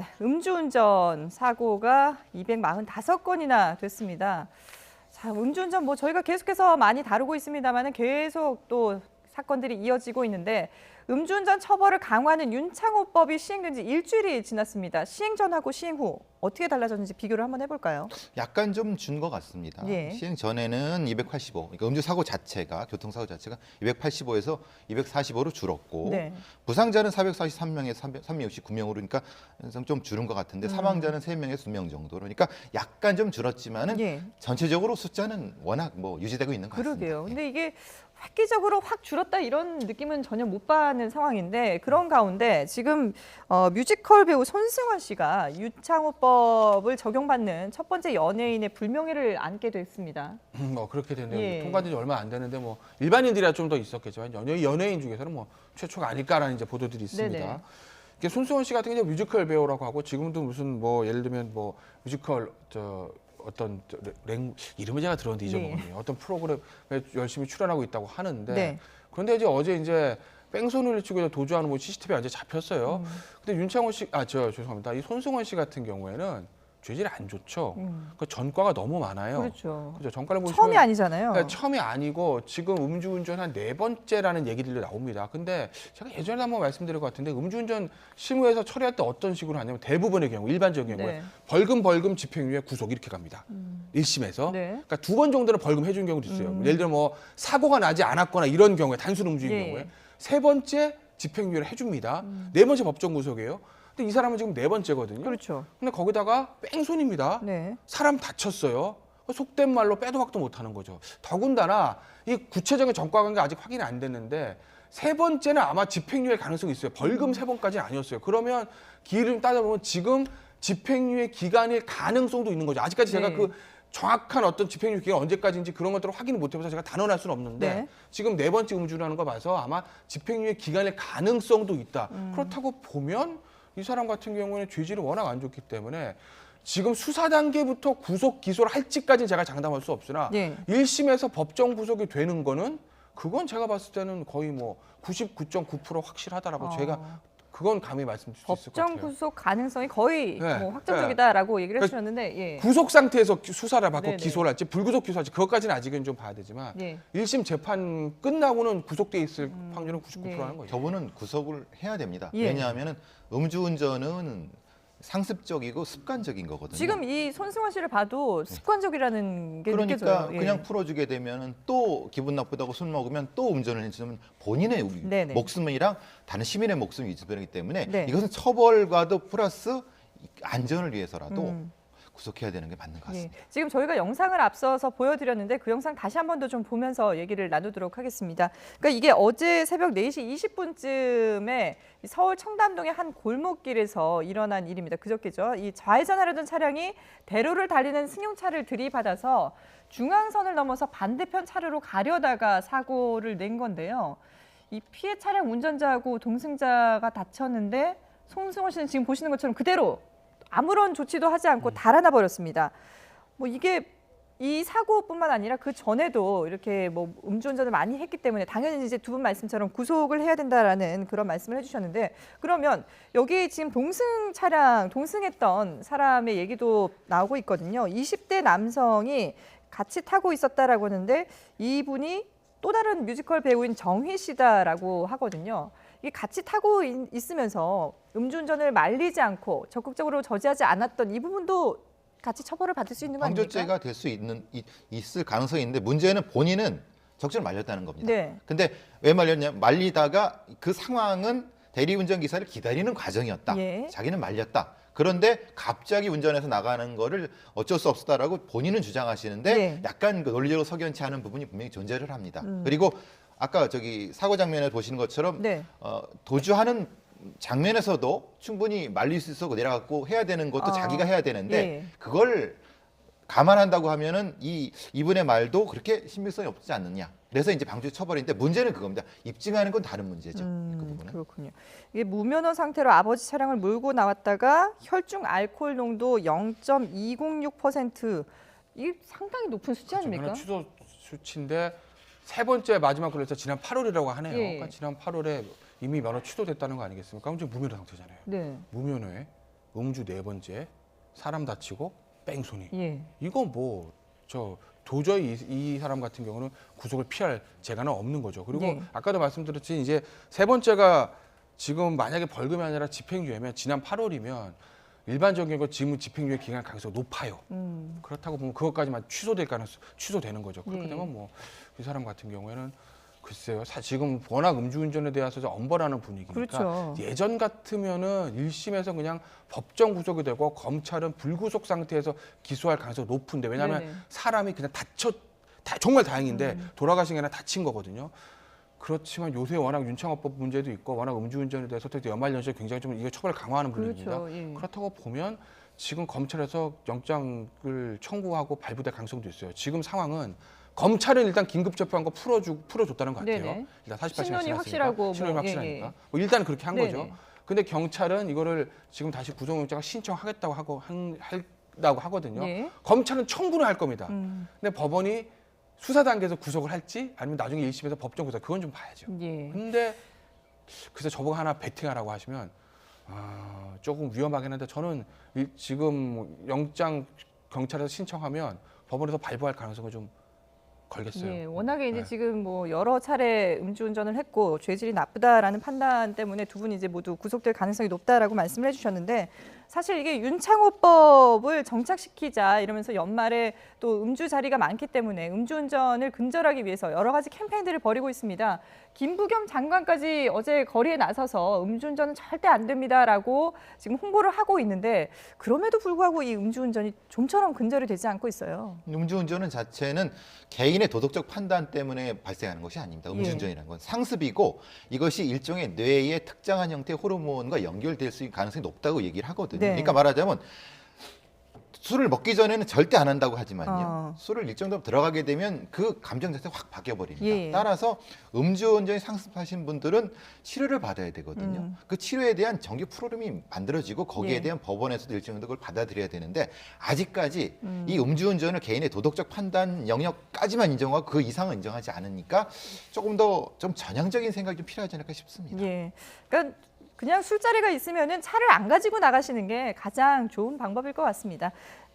네, 음주운전 사고가 245건이나 됐습니다. 자, 음주운전 저희가 계속해서 많이 다루고 있습니다만은 계속 또 사건들이 이어지고 있는데 음주운전 처벌을 강화하는 윤창호법이 시행된 지 일주일이 지났습니다. 시행 전하고 시행 후 어떻게 달라졌는지 비교를 한번 해볼까요? 약간 좀 준 것 같습니다. 예. 시행 전에는 285, 그러니까 음주사고 자체가, 교통사고 자체가 285에서 245로 줄었고 네. 부상자는 443명에서 369명으로 그러니까 좀 줄은 것 같은데 사망자는 3명에서 2명 정도로 그러니까 약간 좀 줄었지만은 예. 전체적으로 숫자는 워낙 유지되고 있는 것 같습니다. 그러게요. 근데 이게 획기적으로 확 줄었다 이런 느낌은 전혀 못 받는 상황인데 그런 가운데 지금 뮤지컬 배우 손승헌 씨가 윤창호법을 적용받는 첫 번째 연예인의 불명예를 안게 됐습니다. 그렇게 됐네요. 예. 통과된 지 얼마 안 되는데 일반인들이야 좀 더 있었겠지만 연예인 중에서는 최초가 아닐까라는 이제 보도들이 있습니다. 네네. 이게 손승헌 씨 같은 경우 뮤지컬 배우라고 하고 지금도 무슨 예를 들면 뮤지컬 어떤 이름을 제가 들었는데 잊어먹었네요. 어떤 프로그램에 열심히 출연하고 있다고 하는데 네. 그런데 어제 이제 뺑소니를 치고 CCTV에 완전 잡혔어요. 근데 윤창호 씨, 죄송합니다. 이 손승헌 씨 같은 경우에는 죄질이 안 좋죠. 그 전과가 너무 많아요. 그렇죠. 그죠? 전과를 보시면 처음이 아니잖아요. 그러니까 처음이 아니고 지금 음주운전 한 4번째라는 얘기들이 나옵니다. 근데 제가 예전에 한번 말씀드린 것 같은데 음주운전 실무에서 처리할 때 어떤 식으로 하냐면 대부분의 경우, 일반적인 경우에 네. 벌금, 집행유예, 구속 이렇게 갑니다. 1심에서. 네. 그러니까 2번 정도는 벌금 해준 경우도 있어요. 예를 들어 사고가 나지 않았거나 이런 경우에 단순 음주인 예. 경우에 3번째 집행유예를 해줍니다. 4번째 법정 구속이에요. 근데 이 사람은 지금 4번째거든요. 그렇죠. 근데 거기다가 뺑소니입니다. 네. 사람 다쳤어요. 속된 말로 빼도 박도 못하는 거죠. 더군다나 이 구체적인 전과 관계가 아직 확인이 안 됐는데 3번째는 아마 집행유예 가능성이 있어요. 벌금 3번까지는 아니었어요. 그러면 기일을 따져보면 지금 집행유예 기간일 가능성도 있는 거죠. 아직까지 제가 네. 그 정확한 어떤 집행유예 기간 언제까지인지 그런 것들을 확인을 못 해봐서 제가 단언할 수는 없는데 네. 지금 4번째 음주라는 거 봐서 아마 집행유예 기간일 가능성도 있다. 그렇다고 보면 이 사람 같은 경우에는 죄질이 워낙 안 좋기 때문에 지금 수사 단계부터 구속 기소를 할지까지는 제가 장담할 수 없으나 예. 1심에서 법정 구속이 되는 거는 그건 제가 봤을 때는 거의 99.9% 확실하다라고 제가 그건 감히 말씀드릴 수 있을 것 법정 같아요. 구속 가능성이 거의 네. 확정적이다라고 얘기를 그러니까 해주셨는데 예. 구속 상태에서 수사를 받고 네네. 기소를 할지 불구속 기소할지 그것까지는 아직은 좀 봐야 되지만 예. 1심 재판 끝나고는 구속돼 있을 확률은 99%라는 네. 거죠. 저분은 구속을 해야 됩니다. 예. 왜냐하면 음주운전은 상습적이고 습관적인 거거든요. 지금 이 손승헌 씨를 봐도 습관적이라는 게 그러니까 느껴져요. 예. 그냥 풀어주게 되면 또 기분 나쁘다고 술 먹으면 또 운전을 해주면 본인의 네네. 목숨이랑 다른 시민의 목숨이 위태되기 때문에 네. 이것은 처벌과도 플러스 안전을 위해서라도 구속해야 되는 게 맞는 것 예. 같습니다. 지금 저희가 영상을 앞서서 보여드렸는데 그 영상 다시 한 번 더 좀 보면서 얘기를 나누도록 하겠습니다. 그러니까 이게 어제 새벽 4시 20분쯤에 서울 청담동의 한 골목길에서 일어난 일입니다. 그저께죠. 이 좌회전하려던 차량이 대로를 달리는 승용차를 들이받아서 중앙선을 넘어서 반대편 차로로 가려다가 사고를 낸 건데요. 이 피해 차량 운전자하고 동승자가 다쳤는데 손승헌 씨는 지금 보시는 것처럼 그대로 아무런 조치도 하지 않고 달아나 버렸습니다. 이게 이 사고뿐만 아니라 그 전에도 이렇게 음주운전을 많이 했기 때문에 당연히 이제 두 분 말씀처럼 구속을 해야 된다라는 그런 말씀을 해주셨는데 그러면 여기 지금 동승했던 사람의 얘기도 나오고 있거든요. 20대 남성이 같이 타고 있었다라고 하는데 이분이 또 다른 뮤지컬 배우인 정희 씨다라고 하거든요. 이게 같이 타고 있으면서 음주운전을 말리지 않고 적극적으로 저지하지 않았던 이 부분도 같이 처벌을 받을 수 있는 거 아닙니까? 방조죄가 될 수 있을 가능성이 있는데 문제는 본인은 적절히 말렸다는 겁니다. 네. 근데 왜 말렸냐? 말리다가 그 상황은 대리운전 기사를 기다리는 과정이었다. 예. 자기는 말렸다. 그런데 갑자기 운전해서 나가는 거를 어쩔 수 없었다라고 본인은 주장하시는데 네. 약간 그 논리적으로 석연치 않은 부분이 분명히 존재를 합니다. 그리고 아까 사고 장면에 보시는 것처럼 네. 도주하는 장면에서도 충분히 말릴 수 있어 내려갖고 해야 되는 것도 자기가 해야 되는데 예. 그걸 감안한다고 하면은 이분의 말도 그렇게 신빙성이 없지 않느냐. 그래서 이제 방조죄 처벌인데 문제는 그겁니다. 입증하는 건 다른 문제죠. 그 부분은. 그렇군요. 이게 무면허 상태로 아버지 차량을 몰고 나왔다가 혈중 알코올 농도 0.206%. 이게 상당히 높은 수치 아닙니까? 면허 취소 수치인데 3번째 마지막 걸려서 지난 8월이라고 하네요. 예. 그러니까 지난 8월에 이미 면허 취소됐다는 거 아니겠습니까? 그럼 지금 무면허 상태잖아요. 네. 무면허에 음주 4번째, 사람 다치고 뺑소니. 예. 이거 뭐 저 도저히 이 사람 같은 경우는 구속을 피할 재간은 없는 거죠. 그리고 네. 아까도 말씀드렸지 이제 3번째가 지금 만약에 벌금이 아니라 집행유예면 지난 8월이면 일반적인 지금 집행유예 기간 가능성이 높아요. 그렇다고 보면 그것까지만 취소될 가능성 취소되는 거죠. 그렇게 예. 되면 뭐 이 사람 같은 경우에는 글쎄요. 지금 워낙 음주운전에 대해서 엄벌하는 분위기니까 그렇죠. 예전 같으면은 1심에서 그냥 법정 구속이 되고 검찰은 불구속 상태에서 기소할 가능성이 높은데 왜냐하면 네네. 사람이 그냥 정말 다행인데 돌아가신 게 아니라 다친 거거든요. 그렇지만 요새 워낙 윤창호법 문제도 있고 워낙 음주운전에 대해서 연말연시에 굉장히 좀 이게 처벌을 강화하는 분위기입니다. 그렇죠. 예. 그렇다고 보면 지금 검찰에서 영장을 청구하고 발부될 가능성도 있어요. 지금 상황은 검찰은 일단 긴급 재판거 풀어줬다는 것 같아요. 네네. 일단 48시간 신원이 지났으니까 확실하고 신원이 뭐, 확실하니까 예. 뭐 일단 그렇게 한 네네. 거죠. 근데 경찰은 이거를 지금 다시 구속영장을 신청하겠다고 한다고 하거든요. 예. 검찰은 청구를 할 겁니다. 근데 법원이 수사 단계에서 구속을 할지 아니면 나중에 1심에서 법정 구속 그건 좀 봐야죠. 예. 근데 글쎄 저보고 하나 베팅하라고 하시면 조금 위험하긴 한데 저는 지금 영장 경찰에서 신청하면 법원에서 발부할 가능성을 좀 걸겠어요. 예, 워낙에 이제 네. 지금 뭐 여러 차례 음주운전을 했고 죄질이 나쁘다라는 판단 때문에 두 분이 이제 모두 구속될 가능성이 높다라고 말씀을 해주셨는데 사실 이게 윤창호법을 정착시키자 이러면서 연말에 또 음주 자리가 많기 때문에 음주운전을 근절하기 위해서 여러 가지 캠페인들을 벌이고 있습니다. 김부겸 장관까지 어제 거리에 나서서 음주운전은 절대 안 됩니다라고 지금 홍보를 하고 있는데 그럼에도 불구하고 이 음주운전이 좀처럼 근절이 되지 않고 있어요. 음주운전은 자체는 개인의 도덕적 판단 때문에 발생하는 것이 아닙니다. 음주운전이라는 건 상습이고 이것이 일종의 뇌의 특정한 형태의 호르몬과 연결될 수 있는 가능성이 높다고 얘기를 하거든요. 네. 그러니까 말하자면 술을 먹기 전에는 절대 안 한다고 하지만요. 술을 일정 정도 들어가게 되면 그 감정 자체가 확 바뀌어버립니다. 예. 따라서 음주운전이 상습하신 분들은 치료를 받아야 되거든요. 그 치료에 대한 정규 프로그램이 만들어지고 거기에 예. 대한 법원에서도 일정 정도 그걸 받아들여야 되는데 아직까지 이 음주운전을 개인의 도덕적 판단 영역까지만 인정하고 그 이상은 인정하지 않으니까 조금 더 좀 전향적인 생각이 좀 필요하지 않을까 싶습니다. 예. 그러니까 그냥 술자리가 있으면은 차를 안 가지고 나가시는 게 가장 좋은 방법일 것 같습니다.